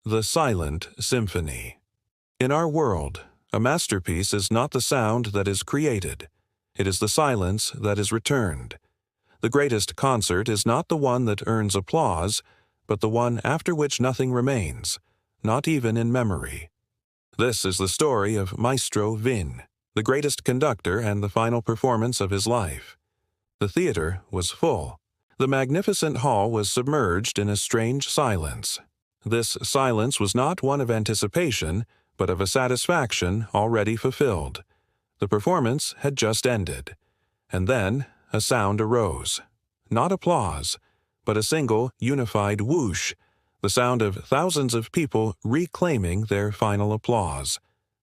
The Silent Symphony. In our world, a masterpiece is not the sound that is created. It is the silence that is returned. The greatest concert is not the one that earns applause, but the one after which nothing remains, not even in memory. This is the story of Maestro Vinh, the greatest conductor and the final performance of his life. The theater was full. The magnificent hall was submerged in a strange silence. This silence was not one of anticipation, but of a satisfaction already fulfilled. The performance had just ended. And then a sound arose. Not applause, but a single, unified whoosh, the sound of thousands of people reclaiming their final applause.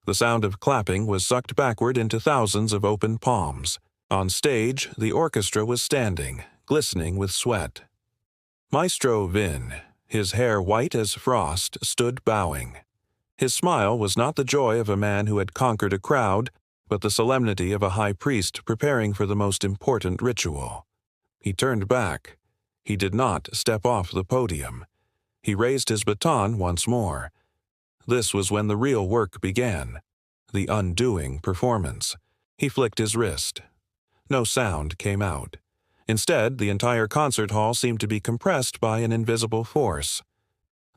The sound of clapping was sucked backward into thousands of open palms. On stage, the orchestra was standing, glistening with sweat. Maestro Vinh, his hair white as frost, stood bowing. His smile was not the joy of a man who had conquered a crowd, but the solemnity of a high priest preparing for the most important ritual. He turned back. He did not step off the podium. He raised his baton once more. This was when the real work began, the undoing performance. He flicked his wrist. No sound came out. Instead, the entire concert hall seemed to be compressed by an invisible force.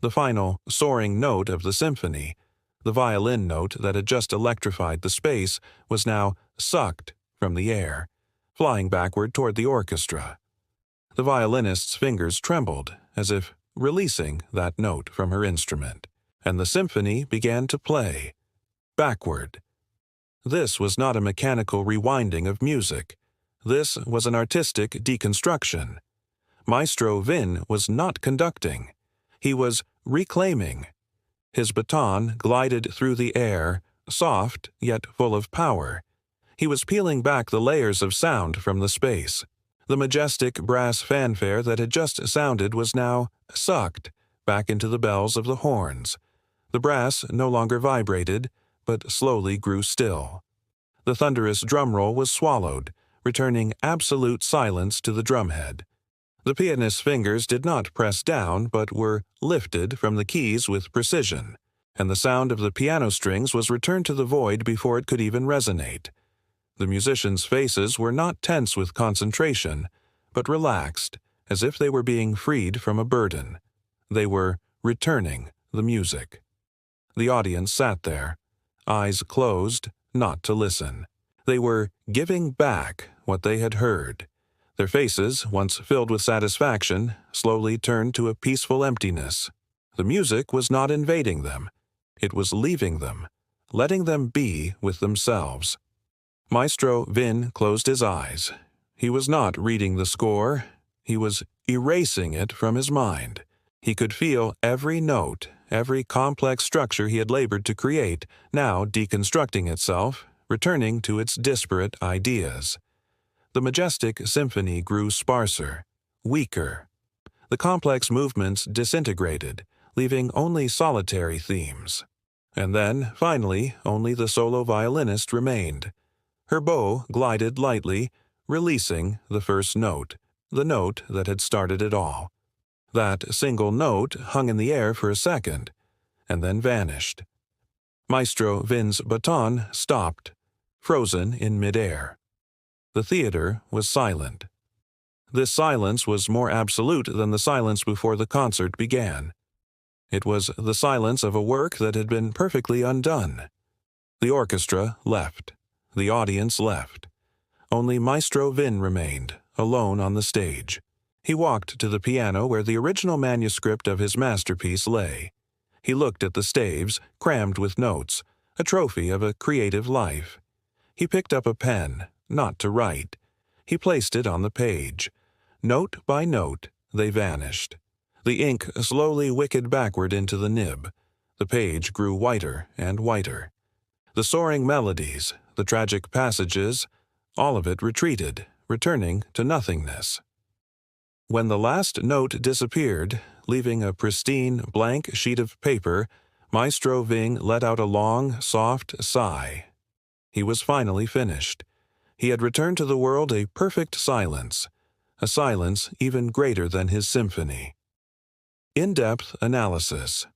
The final, soaring note of the symphony, the violin note that had just electrified the space, was now sucked from the air, flying backward toward the orchestra. The violinist's fingers trembled, as if releasing that note from her instrument, and the symphony began to play, backward. This was not a mechanical rewinding of music. This was an artistic deconstruction. Maestro Vinh was not conducting. He was reclaiming. His baton glided through the air, soft yet full of power. He was peeling back the layers of sound from the space. The majestic brass fanfare that had just sounded was now sucked back into the bells of the horns. The brass no longer vibrated, but slowly grew still. The thunderous drum roll was swallowed, returning absolute silence to the drumhead. The pianist's fingers did not press down, but were lifted from the keys with precision, and the sound of the piano strings was returned to the void before it could even resonate. The musicians' faces were not tense with concentration, but relaxed, as if they were being freed from a burden. They were returning the music. The audience sat there, eyes closed, not to listen. They were giving back what they had heard. Their faces, once filled with satisfaction, slowly turned to a peaceful emptiness. The music was not invading them. It was leaving them, letting them be with themselves. Maestro Vinh closed his eyes. He was not reading the score. He was erasing it from his mind. He could feel every note, every complex structure he had labored to create, now deconstructing itself, returning to its disparate ideas. The majestic symphony grew sparser, weaker. The complex movements disintegrated, leaving only solitary themes. And then, finally, only the solo violinist remained. Her bow glided lightly, releasing the first note, the note that had started it all. That single note hung in the air for a second, and then vanished. Maestro Vinh's baton stopped, frozen in midair. The theater was silent. This silence was more absolute than the silence before the concert began. It was the silence of a work that had been perfectly undone. The orchestra left. The audience left. Only Maestro Vinh remained, alone on the stage. He walked to the piano where the original manuscript of his masterpiece lay. He looked at the staves, crammed with notes, a trophy of a creative life. He picked up a pen, not to write. He placed it on the page. Note by note, they vanished. The ink slowly wicked backward into the nib. The page grew whiter and whiter. The soaring melodies, the tragic passages, all of it retreated, returning to nothingness. When the last note disappeared, leaving a pristine, blank sheet of paper, Maestro Vinh let out a long, soft sigh. He was finally finished. He had returned to the world a perfect silence, a silence even greater than his symphony. In-depth analysis.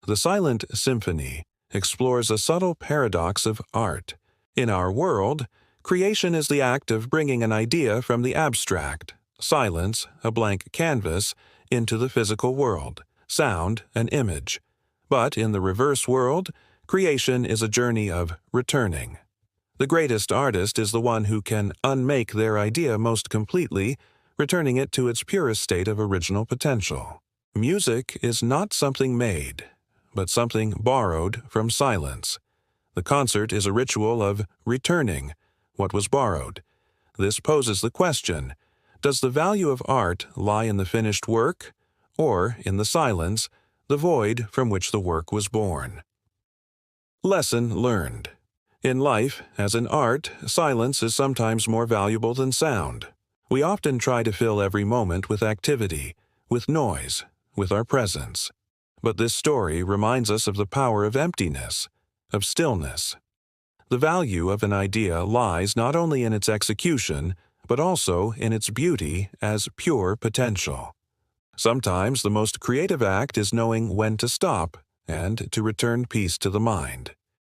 The Silent Symphony explores a subtle paradox of art. In our world, creation is the act of bringing an idea from the abstract, silence, a blank canvas, into the physical world, sound, an image. But in the reverse world, creation is a journey of returning. The greatest artist is the one who can unmake their idea most completely, returning it to its purest state of original potential. Music is not something made, but something borrowed from silence. The concert is a ritual of returning what was borrowed. This poses the question, does the value of art lie in the finished work, or in the silence, the void from which the work was born? Lesson learned. In life, as in art, silence is sometimes more valuable than sound. We often try to fill every moment with activity, with noise, with our presence. But this story reminds us of the power of emptiness, of stillness. The value of an idea lies not only in its execution, but also in its beauty as pure potential. Sometimes the most creative act is knowing when to stop and to return peace to the mind.